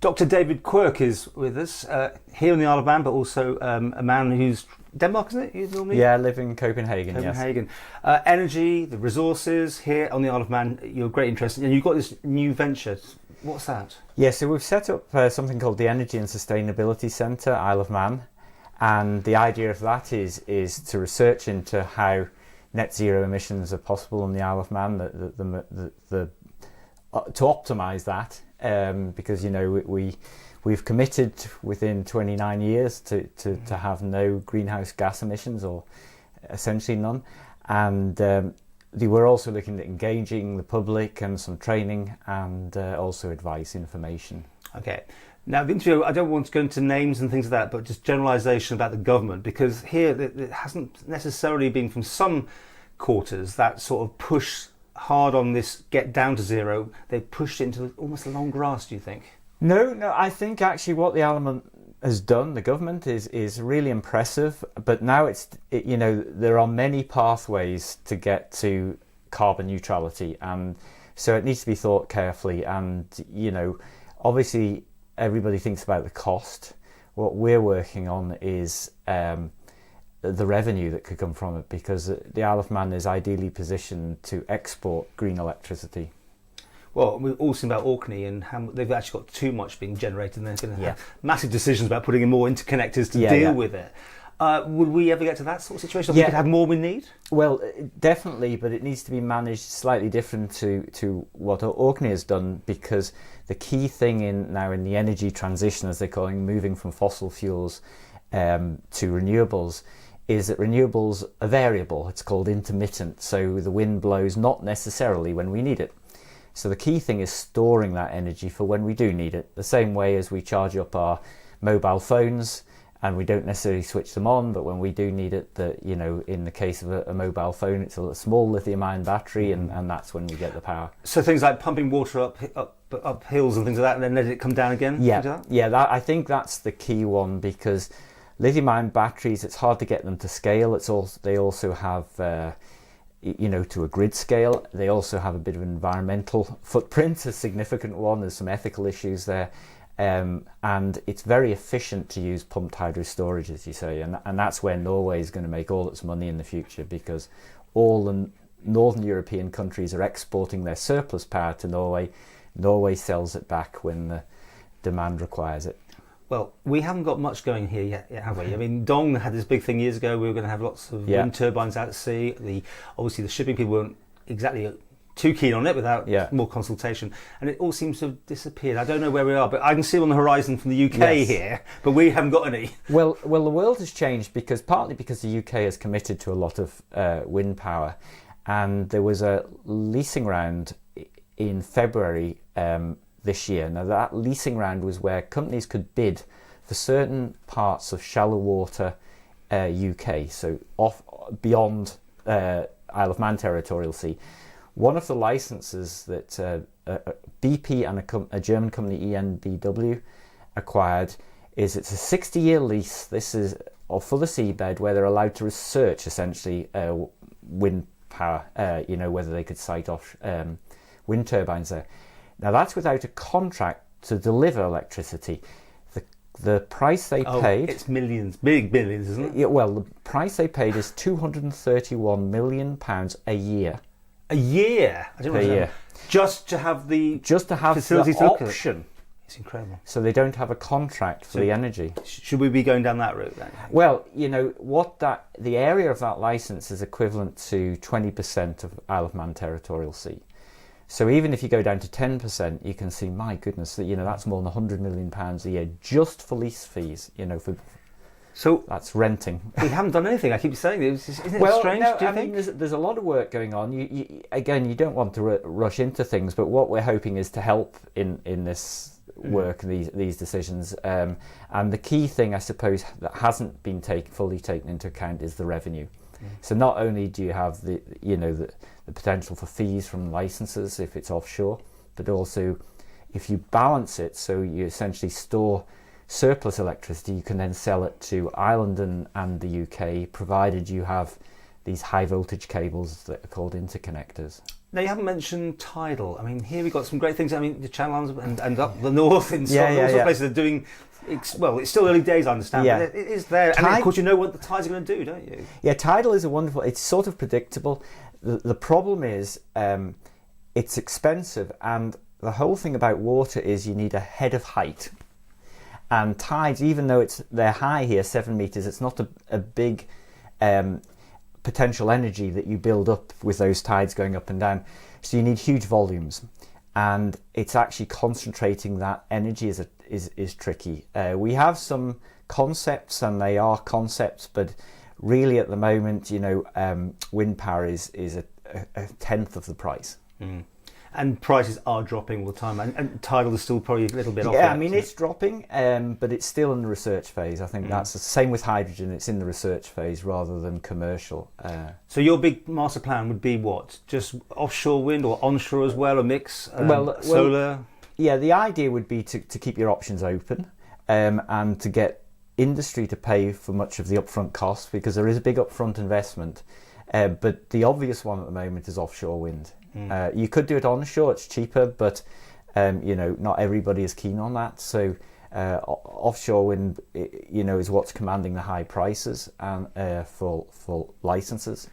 Dr David Quirk is with us here in the Isle of Man, but also a man who's Denmark, isn't it? You normally? Yeah, I live in Copenhagen. Copenhagen. Yes. Energy, the resources here on the Isle of Man. You're great interest, and you've got this new venture. What's that? Yeah, so we've set up something called the Energy and Sustainability Centre, Isle of Man, and the idea of that is to research into how net zero emissions are possible on the Isle of Man. To optimise that, because we've committed within 29 years to have no greenhouse gas emissions, or essentially none, and we're also looking at engaging the public and some training and also advice information. Okay. Now, the interview, I don't want to go into names and things like that, but just generalisation about the government, because here it hasn't necessarily been from some quarters that sort of push hard on this get down to zero. They've pushed it into almost the long grass, do you think? No, I think actually what the Isle has done, the government, is really impressive. But now there are many pathways to get to carbon neutrality, and so it needs to be thought carefully. And obviously everybody thinks about the cost. What we're working on is the revenue that could come from it, because the Isle of Man is ideally positioned to export green electricity. Well, we've all seen about Orkney and how they've actually got too much being generated, and they're going to have massive decisions about putting in more interconnectors to deal with it. Would we ever get to that sort of situation? Or we could have more we need? Well, definitely, but it needs to be managed slightly different to what Orkney has done, because the key thing now in the energy transition, as they're calling, moving from fossil fuels to renewables, is that renewables are variable. It's called intermittent, so the wind blows not necessarily when we need it. So the key thing is storing that energy for when we do need it. The same way as we charge up our mobile phones and we don't necessarily switch them on, but when we do need it, in the case of a mobile phone, it's a small lithium-ion battery, and that's when we get the power. So things like pumping water up hills and things like that, and then let it come down again? I think that's the key one, because lithium-ion batteries, it's hard to get them to scale. They also have to a grid scale. They also have a bit of an environmental footprint, a significant one. There's some ethical issues there. And it's very efficient to use pumped hydro storage, as you say. And that's where Norway is going to make all its money in the future, because all the northern European countries are exporting their surplus power to Norway. Norway sells it back when the demand requires it. Well, we haven't got much going here yet, have we? I mean, Dong had this big thing years ago. We were going to have lots of wind turbines out at sea. Obviously, the shipping people weren't exactly too keen on it without more consultation. And it all seems to have disappeared. I don't know where we are, but I can see on the horizon from the UK here, but we haven't got any. Well, the world has changed partly because the UK has committed to a lot of wind power. And there was a leasing round in February this year. Now, that leasing round was where companies could bid for certain parts of shallow water UK, so beyond Isle of Man territorial sea. One of the licenses that BP and a German company, EnBW, acquired it's a 60-year lease. This is for the seabed, where they're allowed to research essentially wind power, whether they could site off wind turbines there. Now, that's without a contract to deliver electricity. The price they paid... it's millions, big millions, isn't it? Yeah, well, the price they paid is £231 million a year. A year? I don't know. A year. Just to have the facilities the option. It's incredible. So they don't have a contract for the energy. Should we be going down that route then? Well, the area of that license is equivalent to 20% of Isle of Man territorial sea. So even if you go down to 10%, you can see, my goodness, that's more than £100 million a year just for lease fees. So that's renting. We haven't done anything. I keep saying it. Isn't it strange? No, do you think? There's a lot of work going on. You don't want to rush into things, but what we're hoping is to help in this work, these decisions. And the key thing, I suppose, that hasn't been fully taken into account is the revenue. So not only do you have the potential for fees from licenses if it's offshore, but also if you balance it, so you essentially store surplus electricity, you can then sell it to Ireland and the UK, provided you have these high voltage cables that are called interconnectors. Now, you haven't mentioned tidal. I mean, here we've got some great things. I mean, the Channel Islands and up the north in Scotland, all sorts of places are doing. It's still early days, I understand, but it is there. And of course, you know what the tides are going to do, don't you? Yeah, tidal is it's sort of predictable. The problem is it's expensive, and the whole thing about water is you need a head of height. And tides, even though they're high here, 7 meters, it's not a big potential energy that you build up with those tides going up and down. So you need huge volumes, and it's actually concentrating that energy is tricky. We have some concepts, and they are concepts, but really at the moment, wind power is a tenth of the price. Mm. And prices are dropping all the time, and tidal is still probably a little bit off. Yeah, I mean, it's dropping, but it's still in the research phase. I think that's the same with hydrogen. It's in the research phase rather than commercial. So your big master plan would be what? Just offshore wind or onshore as well, a mix? Solar? Yeah, the idea would be to keep your options open and to get industry to pay for much of the upfront costs, because there is a big upfront investment. But the obvious one at the moment is offshore wind. You could do it onshore, it's cheaper, but not everybody is keen on that. So offshore wind, is what's commanding the high prices and for licenses.